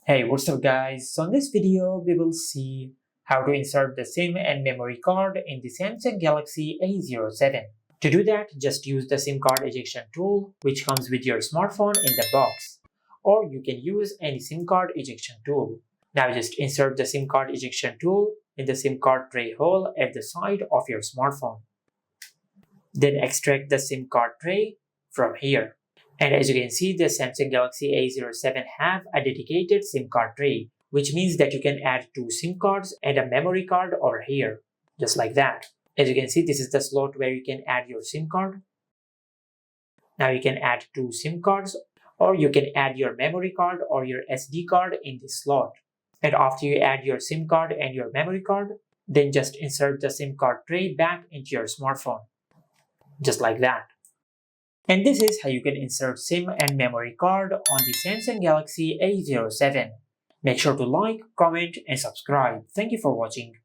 Hey, what's up guys? So in this video, we will see how to insert the SIM and memory card in the Samsung Galaxy A07. To do that, just use the SIM card ejection tool which comes with your smartphone in the box. Or you can use any SIM card ejection tool. Now just insert the SIM card ejection tool in the SIM card tray hole at the side of your smartphone. Then extract the SIM card tray from here. And as you can see, the Samsung Galaxy A07 have a dedicated SIM card tray, which means that you can add two SIM cards and a memory card over here, just like that. As you can see, this is the slot where you can add your SIM card. Now you can add two SIM cards, or you can add your memory card or your SD card in this slot. And after you add your SIM card and your memory card, then just insert the SIM card tray back into your smartphone, just like that. And this is how you can insert SIM and memory card on the Samsung Galaxy A07. Make sure to like, comment, and subscribe. Thank you for watching.